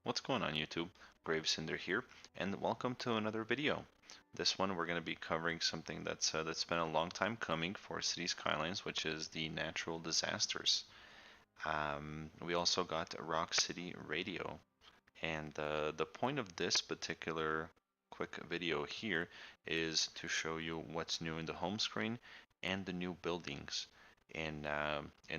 What's going on YouTube? GraveCinder here, and welcome to another video. This one we're going to be covering something that's been a long time coming for Cities Skylines, which is the natural disasters. We also got Rock City Radio, and the point of this particular quick video here is to show you what's new in the home screen and the new buildings in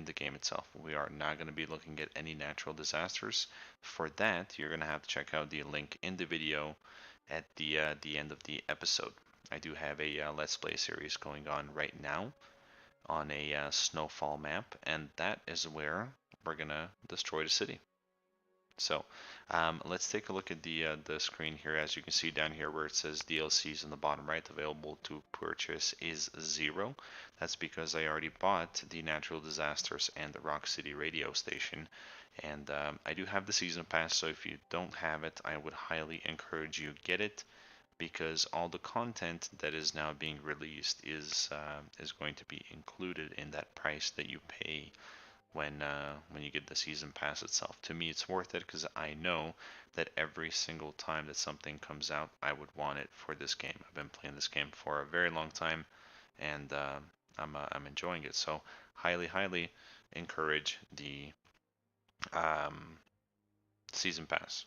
the game itself. We are not going to be looking at any natural disasters. For that, you're going to have to check out the link in the video at the end of the episode. I do have a Let's Play series going on right now on a snowfall map, and that is where we're going to destroy the city. So let's take a look at the screen here. As you can see down here where it says DLCs in the bottom right, available to purchase is 0. That's because I already bought the Natural Disasters and the Rock City radio station. And I do have the season pass, so if you don't have it, I would highly encourage you get it, because all the content that is now being released is going to be included in that price that you pay when you get the season pass itself. To me, it's worth it because I know that every single time that something comes out, I would want it for this game. I've been playing this game for a very long time, and I'm enjoying it. So highly encourage the um, season pass.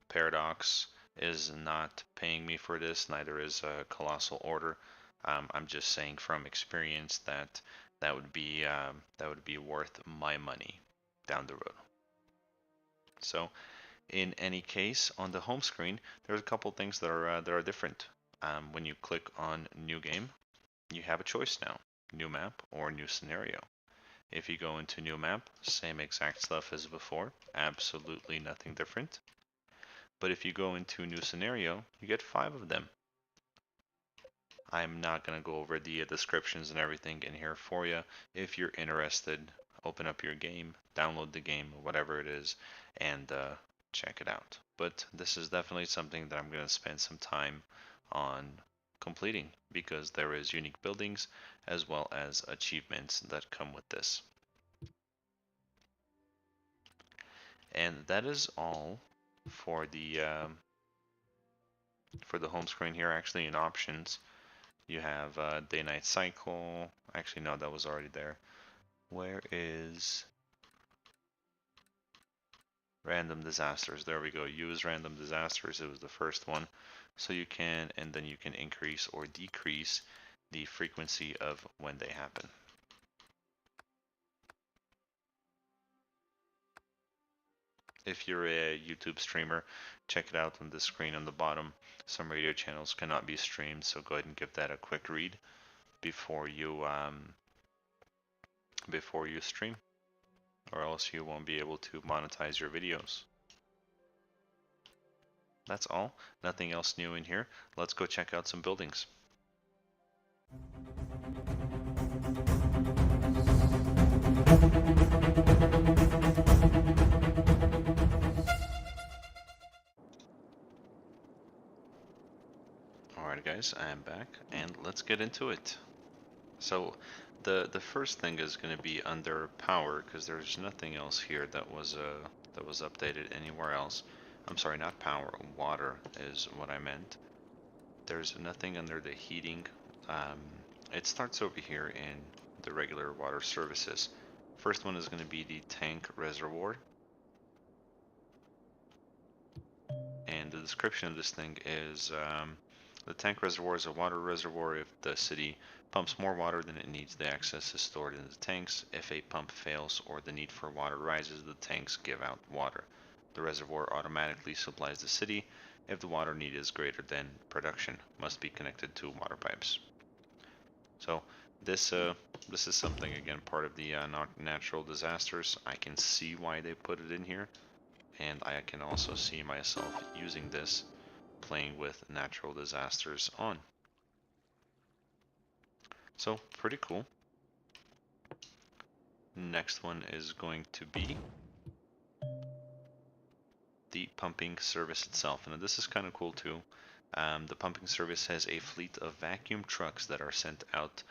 Paradox is not paying me for this, neither is Colossal Order. I'm just saying from experience that that would be worth my money down the road. So in any case, on the home screen, there's a couple things that are different. When you click on New Game, you have a choice now: New Map or New Scenario. If you go into New Map, same exact stuff as before, absolutely nothing different. But if you go into New Scenario, you get 5 of them. I'm not going to go over the descriptions and everything in here for you. If you're interested, open up your game, download the game, whatever it is, and check it out. But this is definitely something that I'm going to spend some time on completing, because there is unique buildings as well as achievements that come with this. And that is all for the home screen here. Actually, in options, you have day-night cycle. Actually, no, that was already there. Where is random disasters? There we go. Use random disasters. It was the first one. So you can, and then you can increase or decrease the frequency of when they happen. If you're a YouTube streamer, check it out on the screen on the bottom. Some radio channels cannot be streamed, so go ahead and give that a quick read before you stream, or else you won't be able to monetize your videos. That's all. Nothing else new in here. Let's go check out some buildings. Alright guys, I am back, and let's get into it. So the first thing is going to be under power, because there's nothing else here that was updated anywhere else. I'm sorry, not power, water is what I meant. There's nothing under the heating. It starts over here in the regular water services. First one is going to be the tank reservoir. And the description of this thing is the tank reservoir is a water reservoir. If the city pumps more water than it needs, the excess is stored in the tanks. If a pump fails or the need for water rises, the tanks give out water. The reservoir automatically supplies the city. If the water need is greater than production, must be connected to water pipes. So this is something, again, part of the natural disasters. I can see why they put it in here, and I can also see myself using this, playing with natural disasters on. So pretty cool. Next one is going to be the pumping service itself, and this is kind of cool too. The pumping service has a fleet of vacuum trucks that are sent out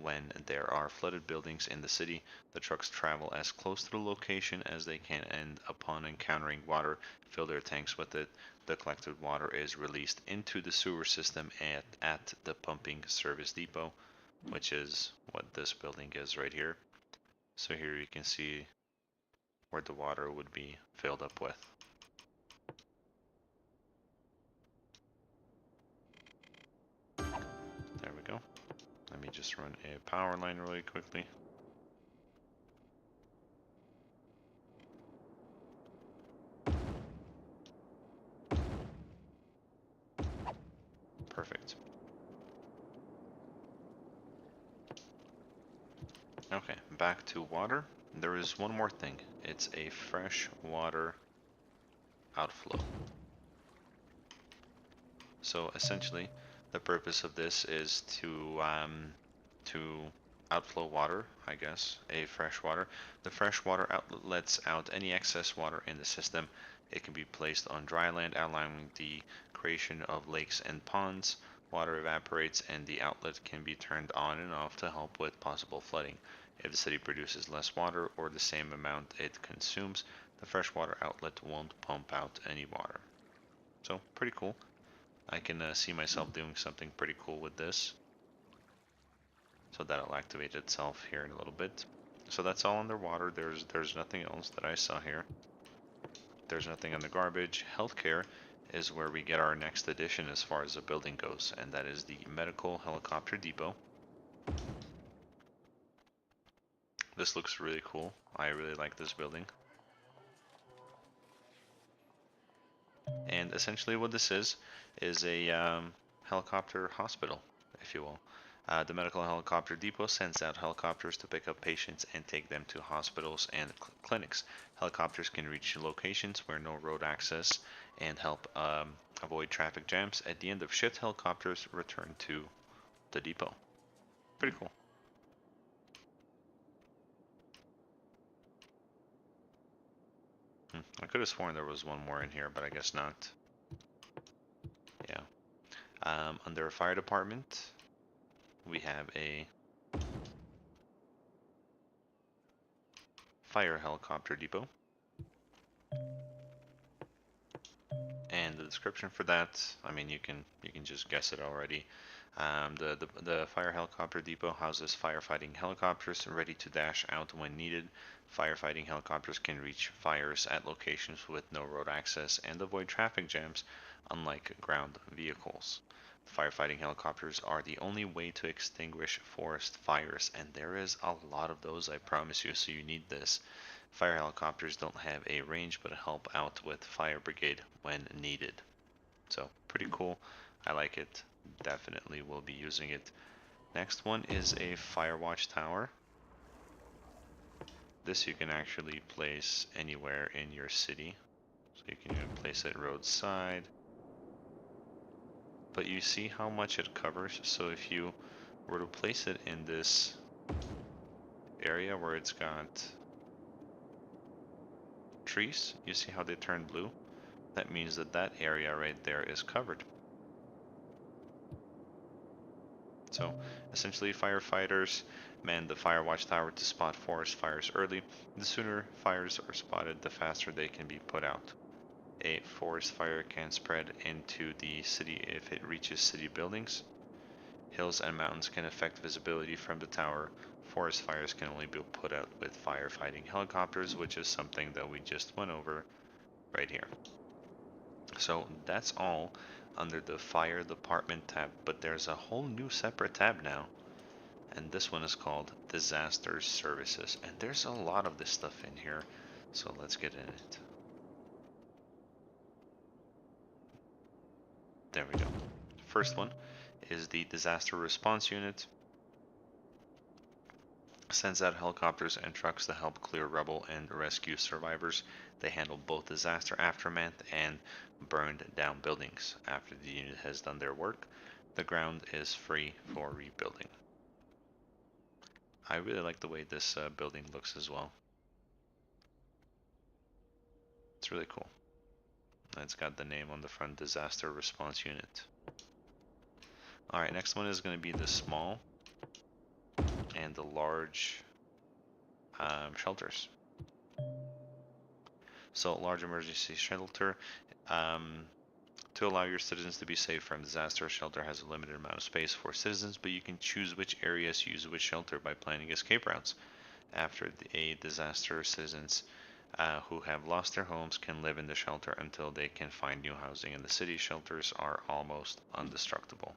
When there are flooded buildings in the city, the trucks travel as close to the location as they can, and upon encountering water, fill their tanks with it. The collected water is released into the sewer system at the pumping service depot, which is what this building is right here. So here you can see where the water would be filled up with. There we go. Let me just run a power line really quickly. Perfect. Okay, back to water. There is one more thing. It's a fresh water outflow. So essentially, the purpose of this is to outflow water, I guess, a fresh water. The fresh water outlet lets out any excess water in the system. It can be placed on dry land, allowing the creation of lakes and ponds. Water evaporates and the outlet can be turned on and off to help with possible flooding. If the city produces less water or the same amount it consumes, the freshwater outlet won't pump out any water. So, pretty cool. I can see myself doing something pretty cool with this. So that'll activate itself here in a little bit. So that's all underwater. There's nothing else that I saw here. There's nothing in the garbage. Healthcare is where we get our next addition as far as the building goes, and that is the medical helicopter depot. This looks really cool. I really like this building. And essentially what this is a helicopter hospital, if you will. The medical helicopter depot sends out helicopters to pick up patients and take them to hospitals and clinics. Helicopters can reach locations where no road access and help avoid traffic jams. At the end of shift, helicopters return to the depot. Pretty cool. I could have sworn there was one more in here, but I guess not. Yeah. Under fire department, we have a fire helicopter depot. And the description for that, I mean, you can just guess it already. The fire helicopter depot houses firefighting helicopters ready to dash out when needed. Firefighting helicopters can reach fires at locations with no road access and avoid traffic jams, unlike ground vehicles. Firefighting helicopters are the only way to extinguish forest fires, and there is a lot of those, I promise you, so you need this. Fire helicopters don't have a range but help out with fire brigade when needed. So pretty cool. I like it. Definitely will be using it. Next one is a fire watch tower. This you can actually place anywhere in your city. So you can even place it roadside. But you see how much it covers. So if you were to place it in this area where it's got trees, you see how they turn blue? That means that that area right there is covered. So essentially firefighters man the fire watchtower to spot forest fires early. The sooner fires are spotted, the faster they can be put out. A forest fire can spread into the city if it reaches city buildings. Hills and mountains can affect visibility from the tower. Forest fires can only be put out with firefighting helicopters, which is something that we just went over right here. So that's all under the fire department tab, but there's a whole new separate tab now, and this one is called disaster services, and there's a lot of this stuff in here, so let's get in it. There we go. First one is the disaster response unit. Sends out helicopters and trucks to help clear rubble and rescue survivors. They handle both disaster aftermath and burned down buildings. After the unit has done their work, the ground is free for rebuilding. I really like the way this building looks as well. It's really cool. It's got the name on the front, Disaster Response Unit. Alright, next one is going to be the small and the large shelters. So large emergency shelter. To allow your citizens to be safe from disaster, a shelter has a limited amount of space for citizens, but you can choose which areas use which shelter by planning escape routes. After a disaster, citizens who have lost their homes can live in the shelter until they can find new housing, and the city shelters are almost indestructible.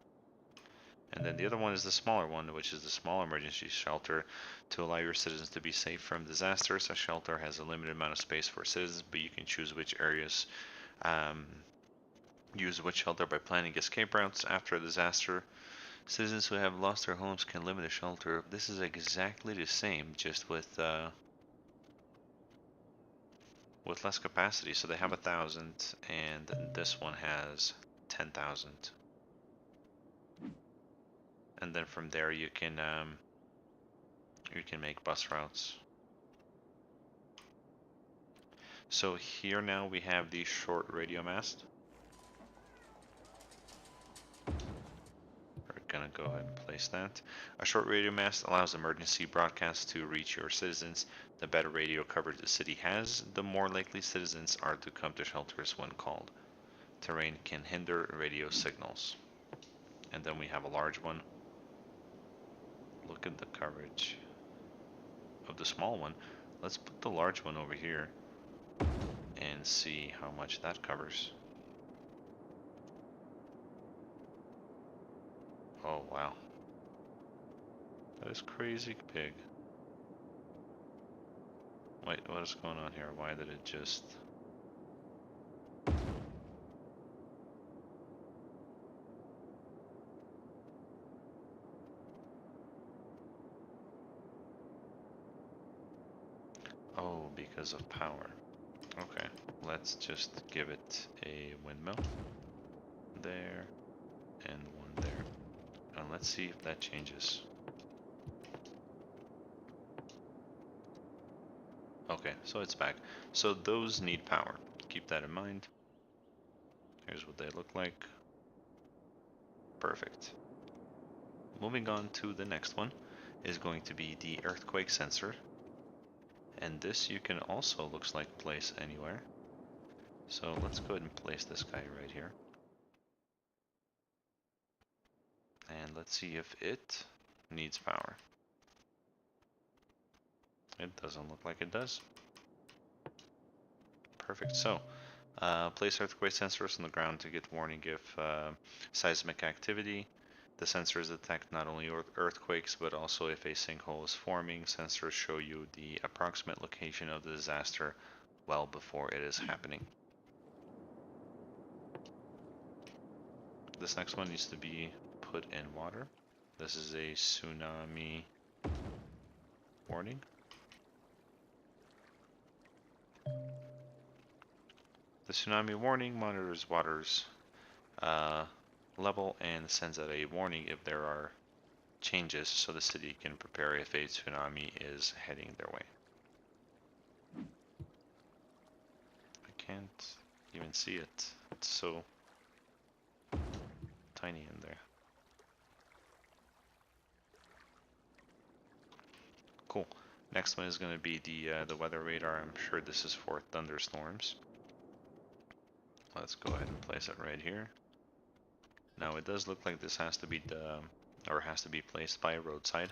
And then the other one is the smaller one, which is the small emergency shelter. To allow your citizens to be safe from disasters, a shelter has a limited amount of space for citizens, but you can choose which areas um, use which shelter by planning escape routes. After a disaster, citizens who have lost their homes can live in a shelter. This is exactly the same, just with less capacity. So they have 1,000, and this one has 10,000. And then from there you can make bus routes. So here now we have the short radio mast. We're gonna go ahead and place that. A short radio mast allows emergency broadcasts to reach your citizens. The better radio coverage the city has, the more likely citizens are to come to shelters when called. Terrain can hinder radio signals. And then we have a large one. Look at the coverage of the small one. Let's put the large one over here and see how much that covers. Oh wow, that is crazy big. Wait, what is going on here? Why did it just... Oh, because of power. Okay, let's just give it a windmill. There, and one there. And let's see if that changes. Okay, so it's back. So those need power. Keep that in mind. Here's what they look like. Perfect. Moving on to the next one is going to be the earthquake sensor. And this you can also, looks like, place anywhere. So let's go ahead and place this guy right here. And let's see if it needs power. It doesn't look like it does. Perfect. So, place earthquake sensors on the ground to get warning if seismic activity. The sensors detect not only earthquakes, but also if a sinkhole is forming. Sensors show you the approximate location of the disaster well before it is happening. This next one needs to be put in water. This is a tsunami warning. The tsunami warning monitors water's level and sends out a warning if there are changes so the city can prepare if a tsunami is heading their way. I can't even see it. It's so tiny in there. Cool. Next one is going to be the weather radar. I'm sure this is for thunderstorms. Let's go ahead and place it right here. Now it does look like this has to be placed by a roadside.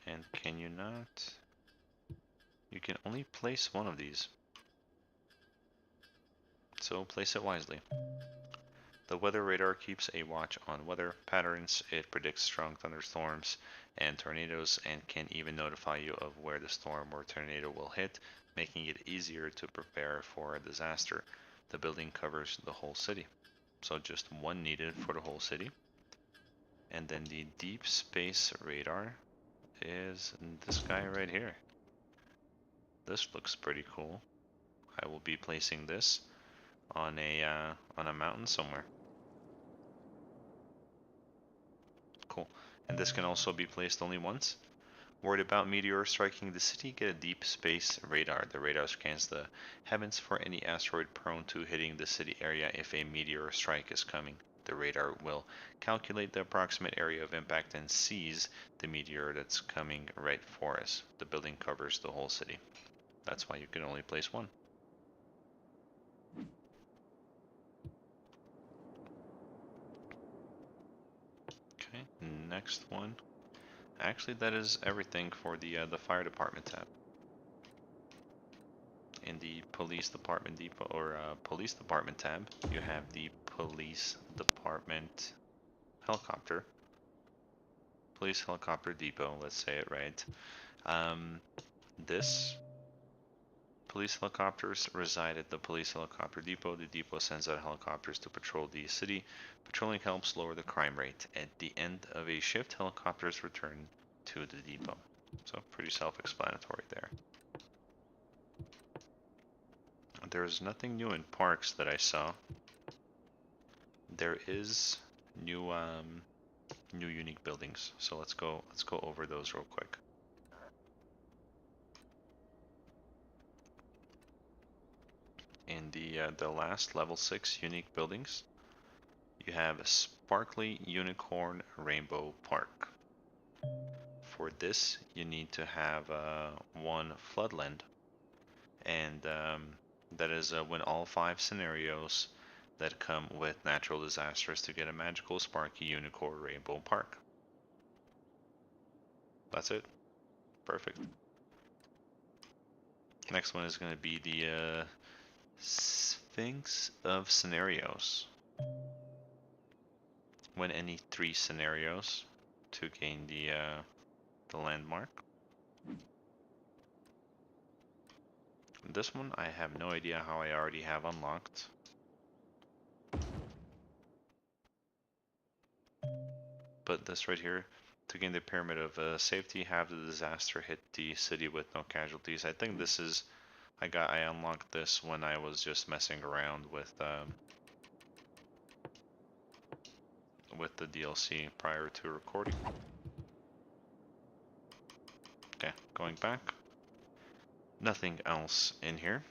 And can you not? You can only place one of these. So place it wisely. The weather radar keeps a watch on weather patterns. It predicts strong thunderstorms and tornadoes and can even notify you of where the storm or tornado will hit, making it easier to prepare for a disaster. The building covers the whole city, so just one needed for the whole city. And then the deep space radar is this guy right here. This looks pretty cool. I will be placing this on a mountain somewhere. Cool. And this can also be placed only once. Worried about meteor striking the city? Get a deep space radar. The radar scans the heavens for any asteroid prone to hitting the city area if a meteor strike is coming. The radar will calculate the approximate area of impact and sees the meteor that's coming right for us. The building covers the whole city. That's why you can only place one. Okay, next one. Actually, that is everything for the fire department tab. In the police department depot or police department tab, you have the police department helicopter, police helicopter depot. Let's say it right. This police helicopters reside at the police helicopter depot. The depot sends out helicopters to patrol the city. Patrolling helps lower the crime rate. At the end of a shift, helicopters return to the depot. So pretty self-explanatory there. There's nothing new in parks that I saw. There is new new unique buildings. So let's go over those real quick. In the last level 6 unique buildings, you have Sparkly Unicorn Rainbow Park. For this, you need to have one Floodland, and that is win all 5 scenarios that come with natural disasters to get a magical Sparky Unicorn Rainbow Park. That's it. Perfect. Next one is going to be the Sphinx of Scenarios. Win any 3 scenarios to gain the landmark. This one I have no idea how I already have unlocked. But this right here, to gain the Pyramid of Safety, have the disaster hit the city with no casualties. I think this is, I unlocked this when I was just messing around with the DLC prior to recording. Okay, going back. Nothing else in here.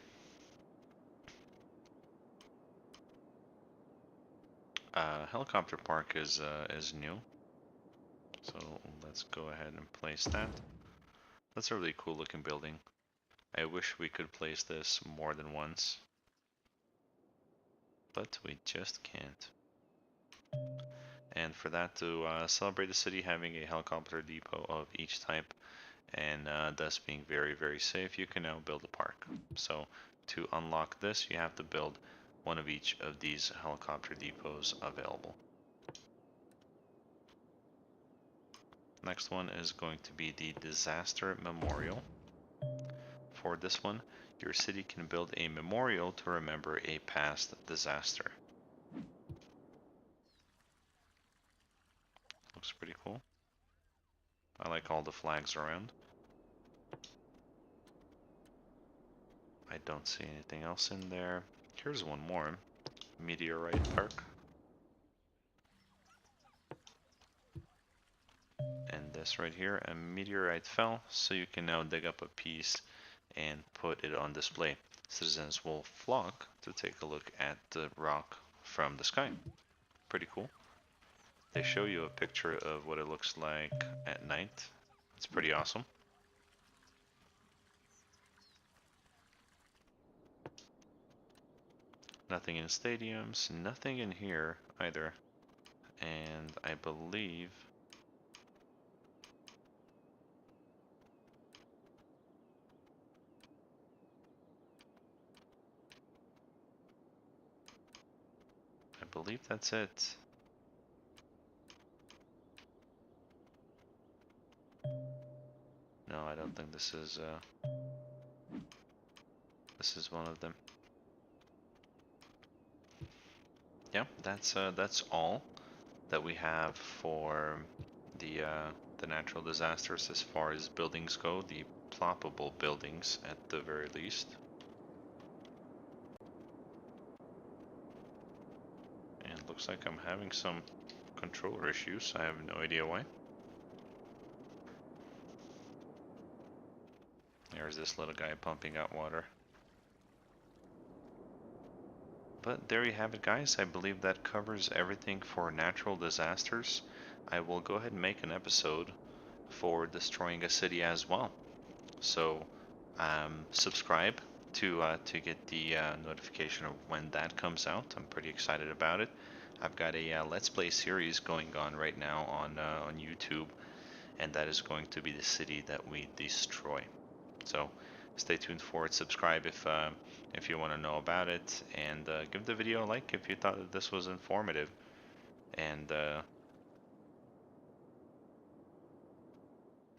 Helicopter Park is new, so let's go ahead and place that. That's a really cool looking building. I wish we could place this more than once, but we just can't. And for that to celebrate the city having a helicopter depot of each type, and thus being very, very safe, you can now build a park. So to unlock this, you have to build one of each of these helicopter depots available. Next one is going to be the Disaster Memorial. For this one, your city can build a memorial to remember a past disaster. Looks pretty cool. I like all the flags around. I don't see anything else in there. Here's one more. Meteorite Park. And this right here, a meteorite fell, so you can now dig up a piece and put it on display. Citizens will flock to take a look at the rock from the sky. Pretty cool. They show you a picture of what it looks like at night. It's pretty awesome. Nothing in stadiums, nothing in here either. And I believe that's it. No, I don't think this is one of them. Yeah, that's all that we have for the natural disasters as far as buildings go, the ploppable buildings at the very least. And looks like I'm having some controller issues. I have no idea why. There's this little guy pumping out water. But there you have it, guys. I believe that covers everything for natural disasters. I will go ahead and make an episode for destroying a city as well. So subscribe to get the notification of when that comes out. I'm pretty excited about it. I've got a Let's Play series going on right now on YouTube, and that is going to be the city that we destroy. So stay tuned for it. Subscribe if you want to know about it, and give the video a like if you thought that this was informative, and that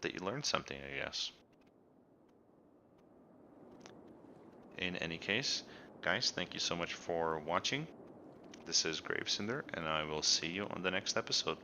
you learned something, I guess. In any case, guys, thank you so much for watching. This is GraveCinder, and I will see you on the next episode.